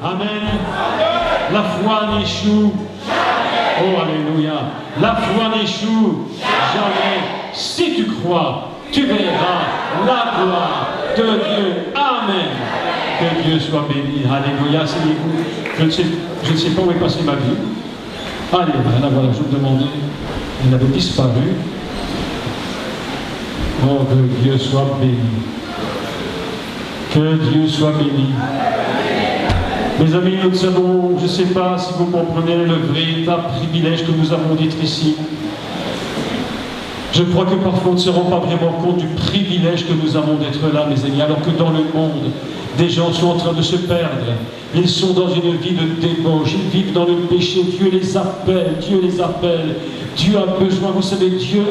Amen. La foi n'échoue. Oh, alléluia. La foi n'échoue jamais. Si tu crois, tu verras la gloire de Dieu. Amen. Que Dieu soit béni. Alléluia. Asseyez-vous. Je ne sais pas où est passée ma vie. Allez, là voilà, je me demandais. Elle avait disparu. Oh, que Dieu soit béni. Que Dieu soit béni. Mes amis, nous savons, je ne sais pas si vous comprenez le véritable privilège que nous avons d'être ici. Je crois que parfois nous ne se rendons pas vraiment compte du privilège que nous avons d'être là, mes amis, alors que dans le monde, des gens sont en train de se perdre. Ils sont dans une vie de débauche, ils vivent dans le péché. Dieu les appelle, Dieu les appelle. Dieu a besoin, vous savez, Dieu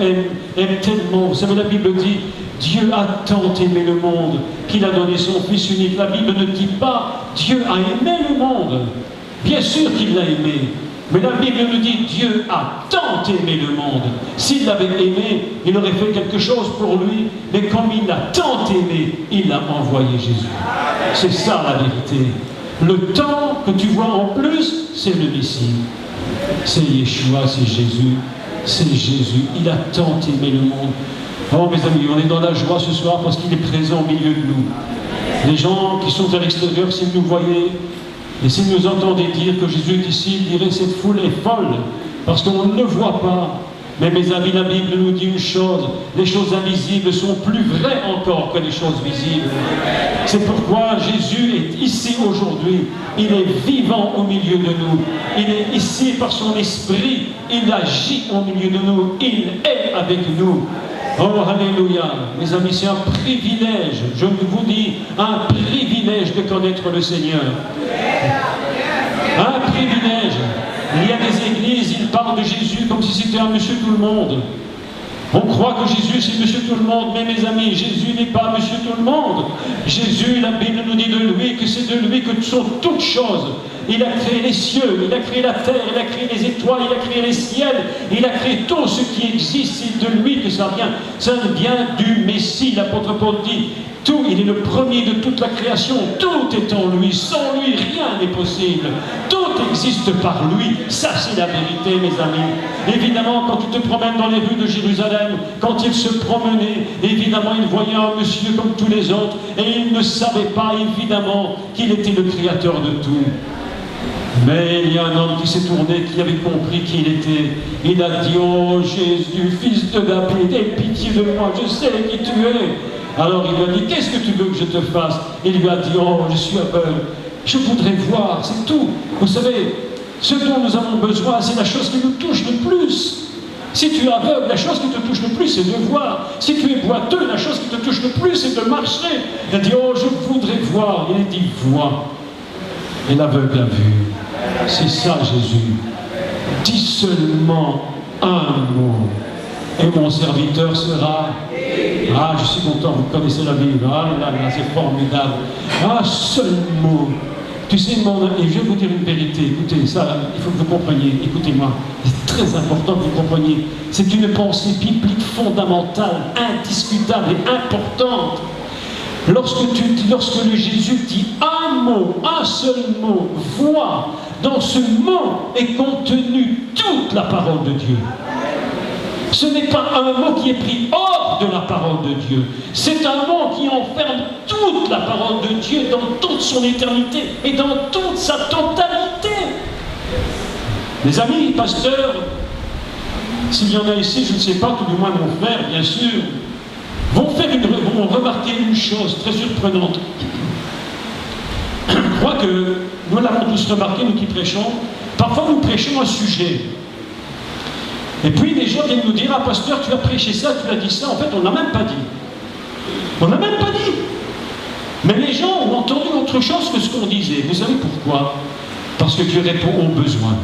aime tellement. Vous savez, la Bible dit, Dieu a tant aimé le monde qu'il a donné son Fils unique. La Bible ne dit pas, Dieu a aimé le monde. Bien sûr qu'il l'a aimé. Mais la Bible nous dit, Dieu a tant aimé le monde. S'il l'avait aimé, il aurait fait quelque chose pour lui. Mais comme il l'a tant aimé, il a envoyé Jésus. C'est ça la vérité. Le temps que tu vois en plus, c'est le Messie. C'est Yeshua, c'est Jésus. C'est Jésus. Il a tant aimé le monde. Oh mes amis, on est dans la joie ce soir parce qu'il est présent au milieu de nous. Les gens qui sont à l'extérieur, s'ils nous voyaient, et s'ils nous entendaient dire que Jésus est ici, ils diraient cette foule est folle, parce qu'on ne le voit pas. Mais mes amis, la Bible nous dit une chose, les choses invisibles sont plus vraies encore que les choses visibles. C'est pourquoi Jésus est ici aujourd'hui. Il est vivant au milieu de nous. Il est ici par son esprit. Il agit au milieu de nous. Il est avec nous. Oh, alléluia. Mes amis, c'est un privilège. Je vous dis, un privilège de connaître le Seigneur. Un privilège. Il y a des églises, ils parlent de Jésus comme si c'était un monsieur tout le monde. On croit que Jésus c'est monsieur tout le monde, mais mes amis, Jésus n'est pas monsieur tout le monde. Jésus, la Bible nous dit de lui que c'est de lui que sont toutes choses. Il a créé les cieux, il a créé la terre, il a créé les étoiles, il a créé les ciels, il a créé tout ce qui existe, c'est de lui que ça vient. Ça vient du Messie, l'apôtre Paul dit. Tout, il est le premier de toute la création, tout est en lui, sans lui rien n'est possible, tout existe par lui, ça c'est la vérité mes amis. Évidemment quand tu te promènes dans les rues de Jérusalem, quand il se promenait, évidemment il voyait un monsieur comme tous les autres, et il ne savait pas évidemment qu'il était le créateur de tout. Mais il y a un homme qui s'est tourné, qui avait compris qui il était. Il a dit, oh Jésus, fils de David, aie pitié de moi, je sais qui tu es. Alors il lui a dit, qu'est-ce que tu veux que je te fasse? Il lui a dit, oh, je suis aveugle, je voudrais voir, c'est tout. Vous savez, ce dont nous avons besoin, c'est la chose qui nous touche le plus. Si tu es aveugle, la chose qui te touche le plus, c'est de voir. Si tu es boiteux, la chose qui te touche le plus, c'est de marcher. Il a dit, oh, je voudrais voir. Il a dit, vois. Et l'aveugle a vu. C'est ça, Jésus. Dis seulement un mot. Et mon serviteur sera... Ah, je suis content, vous connaissez la Bible. Ah là là, c'est formidable. Ah, seul mot. Tu sais, et je vais vous dire une vérité. Écoutez, ça, il faut que vous compreniez. Écoutez-moi. C'est très important que vous compreniez. C'est une pensée biblique fondamentale, indiscutable et importante. Lorsque le Jésus dit un mot, un seul mot, vois, dans ce mot est contenue toute la parole de Dieu. Ce n'est pas un mot qui est pris hors de la parole de Dieu. C'est un mot qui enferme toute la parole de Dieu dans toute son éternité et dans toute sa totalité. Mes amis, pasteurs, s'il y en a ici, je ne sais pas, tout du moins mon frère, bien sûr, vont remarquer une chose très surprenante. Je crois que nous l'avons tous remarqué, nous qui prêchons. Parfois, nous prêchons un sujet. Et puis, les gens viennent nous dire, ah, pasteur, tu as prêché ça, tu as dit ça. En fait, on n'a même pas dit. On n'a même pas dit. Mais les gens ont entendu autre chose que ce qu'on disait. Vous savez pourquoi? Parce que Dieu répond aux besoins.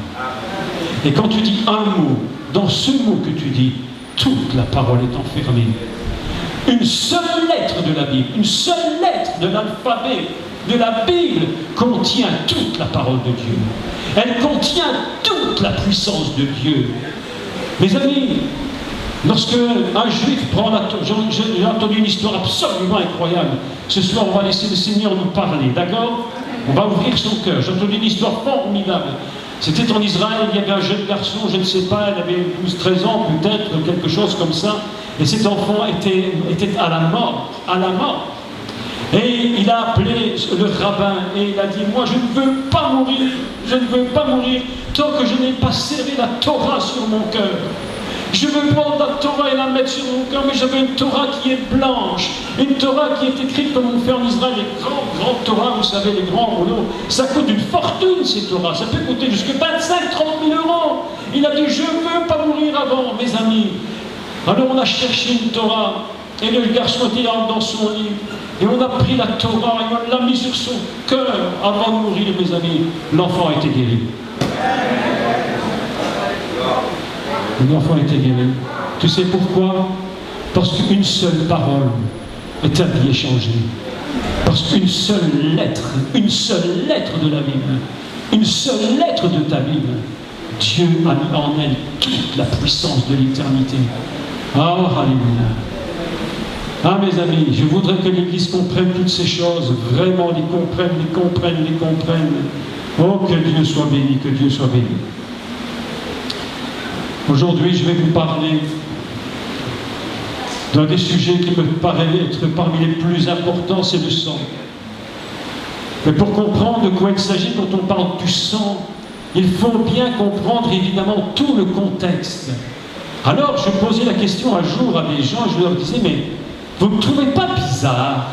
Et quand tu dis un mot, dans ce mot que tu dis, toute la parole est enfermée. Une seule lettre de la Bible, une seule lettre de l'alphabet de la Bible contient toute la parole de Dieu. Elle contient toute la puissance de Dieu. Mes amis, lorsque un juif prend la... J'ai entendu une histoire absolument incroyable. Ce soir, on va laisser le Seigneur nous parler, d'accord? On va ouvrir son cœur. J'ai entendu une histoire formidable. C'était en Israël, il y avait un jeune garçon, je ne sais pas, il avait 12-13 ans peut-être, quelque chose comme ça. Et cet enfant était à la mort, à la mort. Et il a appelé le rabbin et il a dit, moi je ne veux pas mourir, je ne veux pas mourir tant que je n'ai pas serré la Torah sur mon cœur. Je veux prendre la Torah et la mettre sur mon cœur, mais je veux une Torah qui est blanche, une Torah qui est écrite comme on fait en Israël, les grands Torahs, vous savez, les grands rouleaux. Ça coûte une fortune ces Torahs, ça peut coûter jusqu'à 25-30 000 euros. Il a dit, je ne veux pas mourir avant, mes amis. Alors on a cherché une Torah, et le garçon était dans son lit, et on a pris la Torah et on l'a mis sur son cœur avant de mourir, mes amis. L'enfant a été guéri. L'enfant a été guéri. Tu sais pourquoi? Parce qu'une seule parole est un billet changé. Parce qu'une seule lettre de la Bible, une seule lettre de ta Bible, Dieu a mis en elle toute la puissance de l'éternité. Ah, alléluia. Ah, mes amis, je voudrais que l'Église comprenne toutes ces choses, vraiment les comprenne. Oh, que Dieu soit béni, que Dieu soit béni. Aujourd'hui, je vais vous parler d'un des sujets qui me paraît être parmi les plus importants, c'est le sang. Mais pour comprendre de quoi il s'agit quand on parle du sang, il faut bien comprendre évidemment tout le contexte. Alors, je posais la question un jour à des gens, je leur disais, mais vous ne trouvez pas bizarre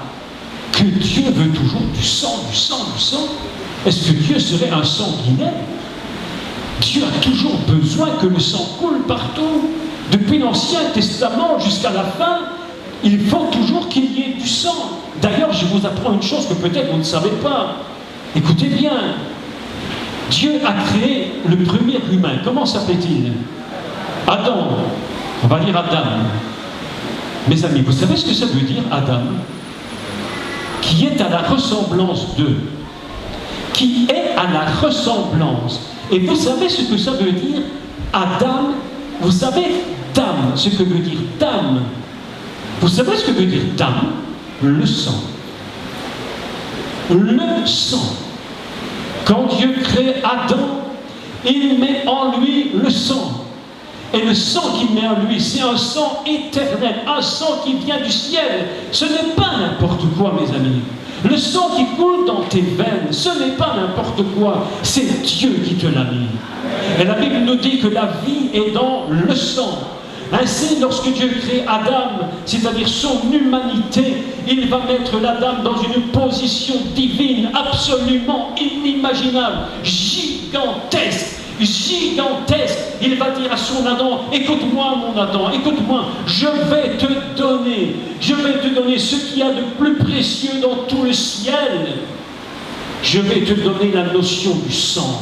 que Dieu veut toujours du sang? Est-ce que Dieu serait un sanguinaire? Dieu a toujours besoin que le sang coule partout. Depuis l'Ancien Testament jusqu'à la fin, il faut toujours qu'il y ait du sang. D'ailleurs, je vous apprends une chose que peut-être vous ne savez pas. Écoutez bien. Dieu a créé le premier humain. Comment s'appelait-il? Adam. On va dire Adam. Mes amis, vous savez ce que ça veut dire, Adam? Qui est à la ressemblance d'eux. Qui est à la ressemblance. Et vous savez ce que ça veut dire, Adam? Vous savez, dame, ce que veut dire dame? Vous savez ce que veut dire dame? Le sang. Le sang. Quand Dieu crée Adam, il met en lui le sang. Et le sang qu'il met en lui, c'est un sang éternel, un sang qui vient du ciel. Ce n'est pas n'importe quoi, mes amis. Le sang qui coule dans tes veines, ce n'est pas n'importe quoi, c'est Dieu qui te l'a mis. Et la Bible nous dit que la vie est dans le sang. Ainsi, lorsque Dieu crée Adam, c'est-à-dire son humanité, il va mettre l'Adam dans une position divine, absolument inimaginable, gigantesque. Il va dire à son Adam, écoute-moi mon Adam, écoute-moi, je vais te donner ce qu'il y a de plus précieux dans tout le ciel. Je vais te donner la notion du sang.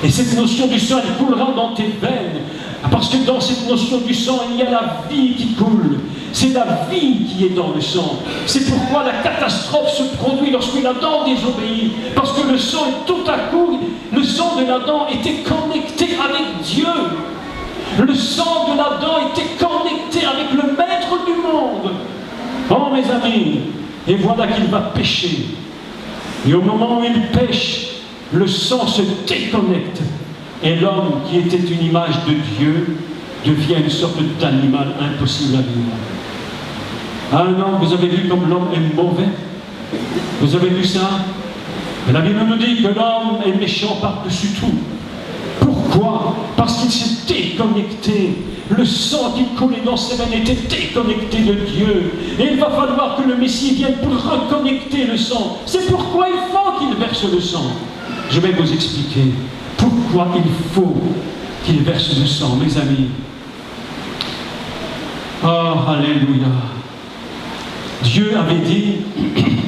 Et cette notion du sang, elle coulera dans tes veines. Parce que dans cette notion du sang, il y a la vie qui coule. C'est la vie qui est dans le sang. C'est pourquoi la catastrophe se produit lorsque l'Adam désobéit. Parce que le sang, tout à coup, le sang de l'Adam était connecté avec Dieu. Le sang de l'Adam était connecté avec le Maître du monde. Oh mes amis, et voilà qu'il va pécher. Et au moment où il pêche, le sang se déconnecte. Et l'homme, qui était une image de Dieu, devient une sorte d'animal impossible à vivre. Ah non, vous avez vu comme l'homme est mauvais? Vous avez vu ça? Et la Bible nous dit que l'homme est méchant par-dessus tout. Pourquoi? Parce qu'il s'est déconnecté. Le sang qui coulait dans ses veines était déconnecté de Dieu. Et il va falloir que le Messie vienne pour reconnecter le sang. C'est pourquoi il faut qu'il verse le sang. Je vais vous expliquer pourquoi il faut qu'il verse le sang, mes amis. Oh, alléluia. Dieu avait dit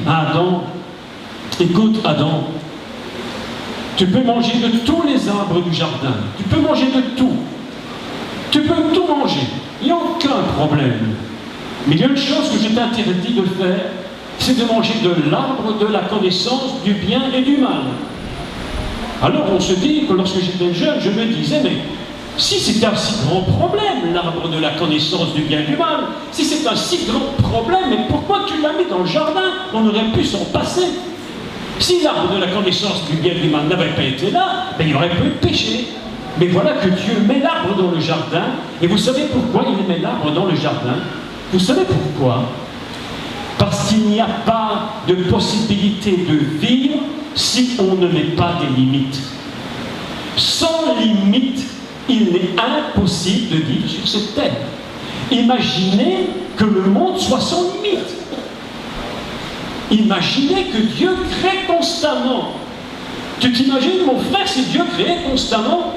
à Adam, écoute Adam, tu peux manger de tous les arbres du jardin, tu peux manger de tout, tu peux tout manger, il n'y a aucun problème. Mais il y a une chose que je t'interdis de faire, c'est de manger de l'arbre de la connaissance du bien et du mal. Alors on se dit que lorsque j'étais jeune, je me disais, mais si c'est un si grand problème, l'arbre de la connaissance du bien et du mal, si c'est un si grand problème, mais pourquoi tu l'as mis dans le jardin? On aurait pu s'en passer. Si l'arbre de la connaissance du bien et du mal n'avait pas été là, ben, il n'y aurait pas eu de péché. Mais voilà que Dieu met l'arbre dans le jardin. Et vous savez pourquoi il met l'arbre dans le jardin? Vous savez pourquoi? Parce qu'il n'y a pas de possibilité de vivre si on ne met pas des limites. Sans limite, il est impossible de vivre sur cette terre. Imaginez que le monde soit sans limite. Imaginez que Dieu crée constamment. Tu t'imagines, mon frère, si Dieu créait constamment?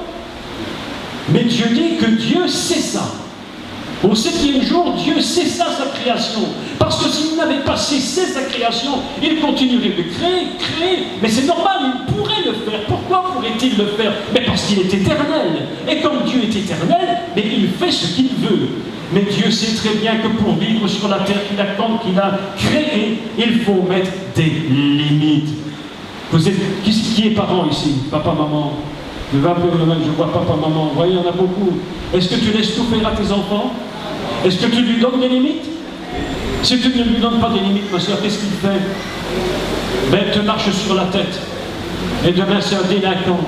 Mais Dieu dit que Dieu cessa. Au 7e jour, Dieu cessa sa création. Parce que s'il n'avait pas cessé sa création, il continuerait de créer. Mais c'est normal, il pourrait le faire. Pourquoi pourrait-il le faire? Mais parce qu'il est éternel. Et comme Dieu est éternel, mais il fait ce qu'il veut. Mais Dieu sait très bien que pour vivre sur la terre qu'il a créée, il faut mettre des limites. Vous êtes, qui est parent ici? Papa, maman? Je vois papa, maman. Vous voyez, il y en a beaucoup. Est-ce que tu laisses tout faire à tes enfants? Est-ce que tu lui donnes des limites? Si tu ne lui donnes pas des limites, ma soeur, qu'est-ce qu'il fait? Ben, elle te marche sur la tête. Et demain, c'est un délinquant.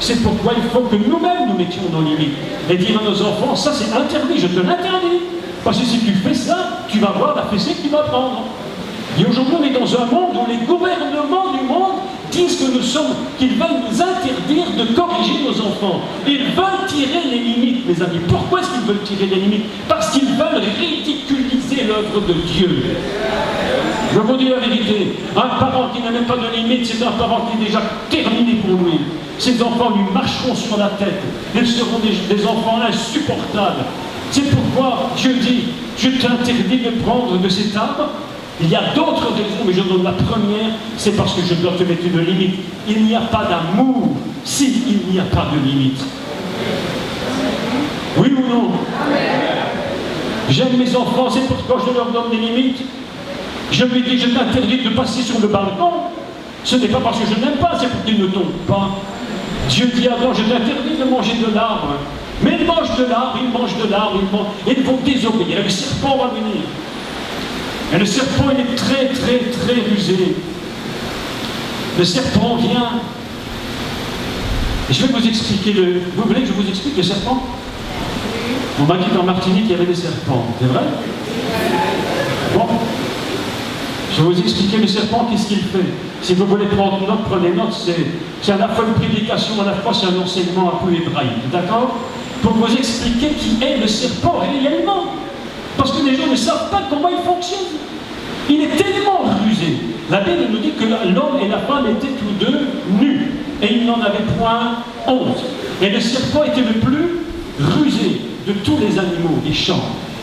C'est pourquoi il faut que nous-mêmes nous mettions nos limites. Et dire à nos enfants, ça c'est interdit, je te l'interdis. Parce que si tu fais ça, tu vas voir la fessée que tu vas prendre. Et aujourd'hui, on est dans un monde où les gouvernements du monde disent que qu'ils veulent nous interdire de corriger nos enfants. Ils veulent tirer les limites, mes amis. Pourquoi est-ce qu'ils veulent tirer les limites? Parce qu'ils veulent ridiculiser l'œuvre de Dieu. Je vous dis la vérité. Un parent qui n'a même pas de limite, c'est un parent qui est déjà terminé pour lui. Ses enfants lui marcheront sur la tête. Ils seront des enfants insupportables. C'est pourquoi Dieu dit, je t'interdis de prendre de cet arbre. Il y a d'autres raisons, mais je donne la première, c'est parce que je dois te mettre une limite. Il n'y a pas d'amour si il n'y a pas de limite. Oui ou non? J'aime mes enfants, c'est pourquoi je leur donne des limites. Je lui dis, je t'interdis de passer sur le balcon. Ce n'est pas parce que je n'aime pas, c'est pour qu'ils ne tombent pas. Dieu dit avant, je t'interdis de manger de l'arbre. Mais ils mangent de l'arbre, ils mangent de l'arbre, et ils vont désobéir. Le serpent va venir. Et le serpent, il est très, très, très rusé. Le serpent vient. Et je vais vous expliquer le... Vous voulez que je vous explique le serpent? On m'a dit qu'en Martinique, il y avait des serpents. C'est vrai? Bon. Je vais vous expliquer le serpent, qu'est-ce qu'il fait. Si vous voulez prendre note, prenez note. C'est à la fois une prédication, à la fois c'est un enseignement un peu hébraïque. D'accord? Pour vous expliquer qui est le serpent réellement. Parce que les gens ne savent pas comment il fonctionne. Il est tellement rusé. La Bible nous dit que l'homme et la femme étaient tous deux nus. Et ils n'en avaient point honte. Et le serpent était le plus rusé de tous les animaux des champs.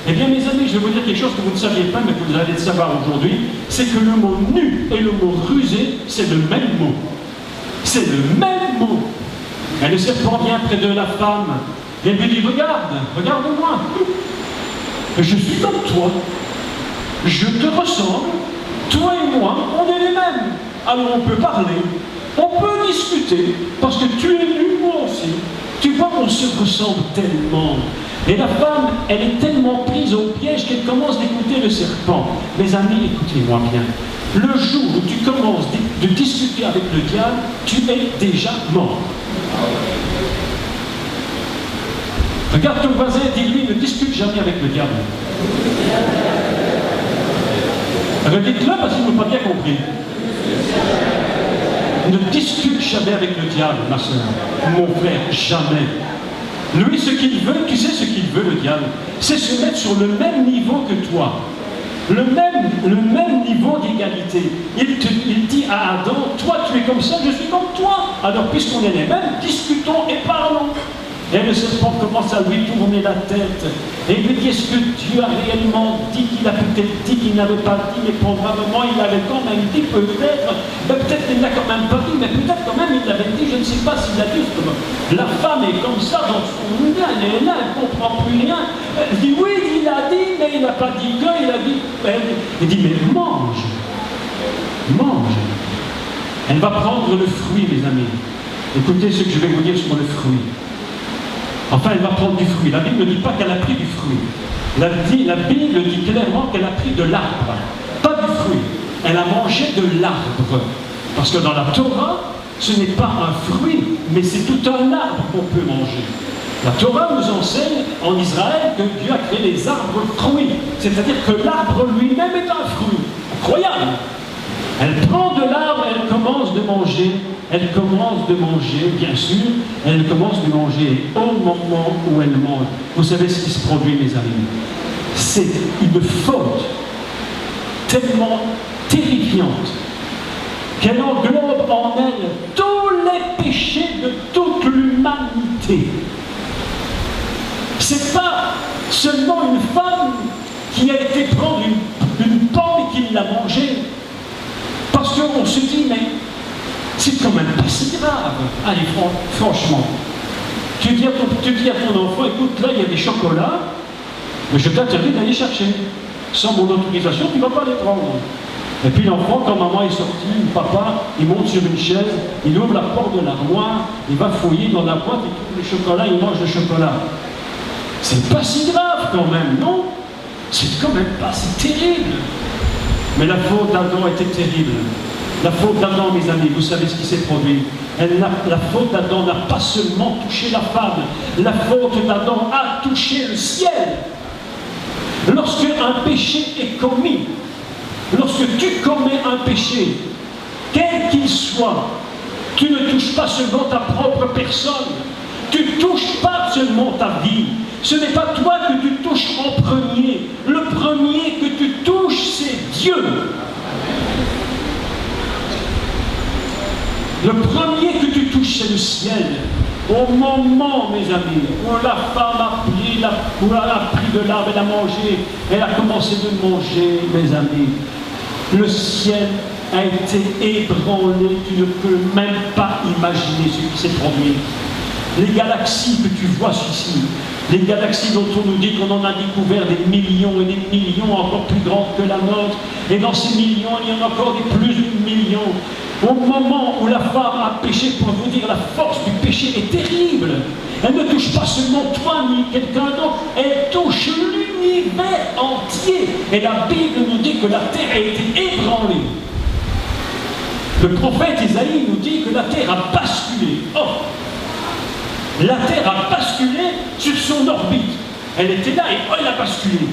Eh bien, mes amis, je vais vous dire quelque chose que vous ne saviez pas, mais que vous allez le savoir aujourd'hui. C'est que le mot nu et le mot rusé, c'est le même mot. C'est le même mot. Et le serpent vient près de la femme. Et lui dit, regarde-moi. Je suis comme toi, je te ressemble, toi et moi, on est les mêmes. Alors on peut parler, on peut discuter, parce que tu es nu, moi aussi. Tu vois, on se ressemble tellement. Et la femme, elle est tellement prise au piège qu'elle commence d'écouter le serpent. Mes amis, écoutez-moi bien. Le jour où tu commences de discuter avec le diable, tu es déjà mort. Regarde ton voisin et dis-lui, ne discute jamais avec le diable. Redites-le parce qu'il n'a pas bien compris. Ne discute jamais avec le diable, ma soeur. Mon frère, jamais. Lui, ce qu'il veut, tu sais ce qu'il veut, le diable, c'est se mettre sur le même niveau que toi. Le même niveau d'égalité. Il dit à Adam, toi tu es comme ça, je suis comme toi. Alors puisqu'on est les mêmes, discutons et parlons. Et le serpent commence à lui tourner la tête. Et il lui dit, est-ce que Dieu a réellement dit qu'il a peut-être dit qu'il n'avait pas dit, mais probablement il avait quand même dit, peut-être. Ben, peut-être qu'il n'a quand même pas dit, mais peut-être quand même il l'avait dit, je ne sais pas s'il a dit. La femme est comme ça dans son lien, elle est là, elle ne comprend plus rien. Elle dit, oui, il a dit, mais il n'a pas dit que, il a dit. Il dit, mais mange. Elle va prendre le fruit, mes amis. Écoutez ce que je vais vous dire sur le fruit. Enfin, elle va prendre du fruit. La Bible ne dit pas qu'elle a pris du fruit. La Bible dit clairement qu'elle a pris de l'arbre, pas du fruit. Elle a mangé de l'arbre. Parce que dans la Torah, ce n'est pas un fruit, mais c'est tout un arbre qu'on peut manger. La Torah nous enseigne en Israël que Dieu a créé les arbres fruits, c'est-à-dire que l'arbre lui-même est un fruit. Incroyable! Elle prend de l'arbre, elle commence de manger, bien sûr, elle commence de manger. Et au moment où elle mange, vous savez ce qui se produit, mes amis? C'est une faute tellement terrifiante qu'elle englobe en elle tous les péchés de toute l'humanité. C'est pas seulement une femme qui a été prendre une pomme et qui l'a mangée. Parce qu'on se dit, mais c'est quand même pas si grave. Allez, franchement, tu dis à ton enfant, écoute, là il y a des chocolats, mais je t'interdis d'aller chercher. Sans mon autorisation, tu ne vas pas les prendre. Et puis l'enfant, quand maman est sortie, ou papa, il monte sur une chaise, il ouvre la porte de l'armoire, il va fouiller dans la boîte, il trouve le chocolat, il mange le chocolat. C'est pas si grave quand même, non? C'est quand même pas si terrible. Mais la faute d'Adam était terrible. La faute d'Adam, mes amis, vous savez ce qui s'est produit. La faute d'Adam n'a pas seulement touché la femme, la faute d'Adam a touché le ciel. Lorsque un péché est commis, lorsque tu commets un péché, quel qu'il soit, tu ne touches pas seulement ta propre personne, tu ne touches pas seulement ta vie. Ce n'est pas toi que tu touches en premier. Le premier que tu touches, c'est Dieu. Le premier que tu touches, c'est le ciel. Au moment, mes amis, où la femme a pris de l'arbre, elle a mangé, elle a commencé de manger, mes amis, le ciel a été ébranlé. Tu ne peux même pas imaginer ce qui s'est produit. Les galaxies que tu vois ici, les galaxies dont on nous dit qu'on en a découvert des millions et des millions encore plus grandes que la nôtre, et dans ces millions, il y en a encore des plus de millions. Au moment où la femme a péché, pour vous dire, la force du péché est terrible. Elle ne touche pas seulement toi ni quelqu'un d'autre, elle touche l'univers entier. Et la Bible nous dit que la terre a été ébranlée. Le prophète Isaïe nous dit que la terre a basculé. Oh! La terre a basculé sur son orbite. Elle était là et elle a basculé.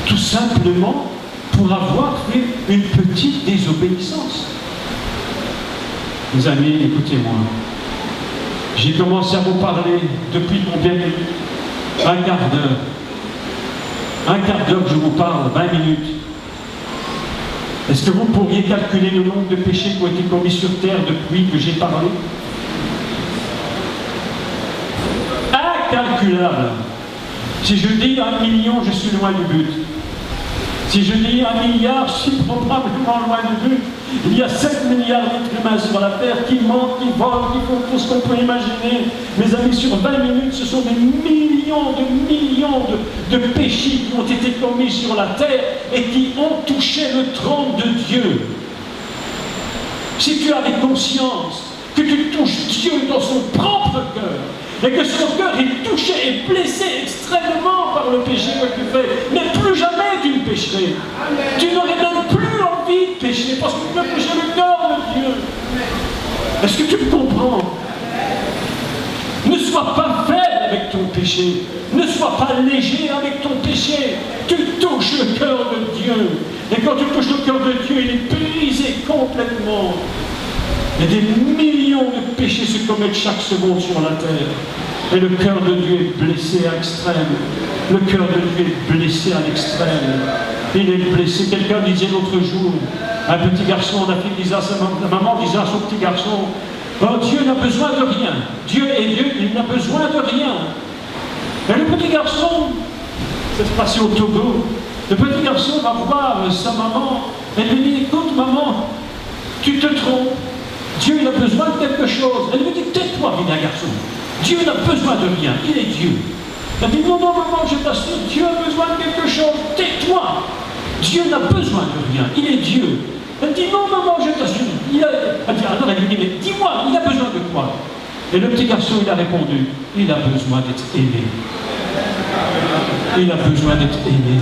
Tout simplement pour avoir fait une petite désobéissance. Mes amis, écoutez-moi. J'ai commencé à vous parler depuis combien de minutes? Un quart d'heure. Un quart d'heure que je vous parle, 20 minutes. Est-ce que vous pourriez calculer le nombre de péchés qui ont été commis sur terre depuis que j'ai parlé? Incalculable. Si je dis 1 million, je suis loin du but. Si je dis 1 milliard, je suis probablement loin du but. Il y a 7 milliards d'êtres humains sur la terre qui mentent, qui volent, qui font tout ce qu'on peut imaginer. Mes amis, sur 20 minutes, ce sont des millions de péchés qui ont été commis sur la terre et qui ont touché le trône de Dieu. Si tu avais conscience que tu touches Dieu dans son propre cœur, et que son cœur est touché et blessé extrêmement par le péché que tu fais, mais plus jamais tu ne pécherais. Tu n'aurais même plus envie de pécher, parce que tu peux pécher le cœur de Dieu. Est-ce que tu me comprends? Ne sois pas faible avec ton péché. Ne sois pas léger avec ton péché. Tu touches le cœur de Dieu. Et quand tu touches le cœur de Dieu, il est brisé complètement. Et des millions de péchés se commettent chaque seconde sur la terre. Et le cœur de Dieu est blessé à l'extrême. Le cœur de Dieu est blessé à l'extrême. Il est blessé. Quelqu'un disait l'autre jour, un petit garçon en Afrique disait à sa maman, disait à son petit garçon, oh, Dieu n'a besoin de rien. Dieu est Dieu, il n'a besoin de rien. Et le petit garçon, ça se passait au Togo, le petit garçon va voir sa maman, et lui dit, écoute maman, tu te trompes. Dieu, il a besoin de quelque chose. Elle lui dit, tais-toi, vilain garçon. Dieu n'a besoin de rien, il est Dieu. Elle dit, non, non, maman, je t'assure, Dieu a besoin de quelque chose. Tais-toi. Dieu n'a besoin de rien, il est Dieu. Elle dit, non, maman, je t'assure. Alors elle lui dit, mais dis-moi, il a besoin de quoi? Et le petit garçon, il a répondu, il a besoin d'être aimé. Il a besoin d'être aimé.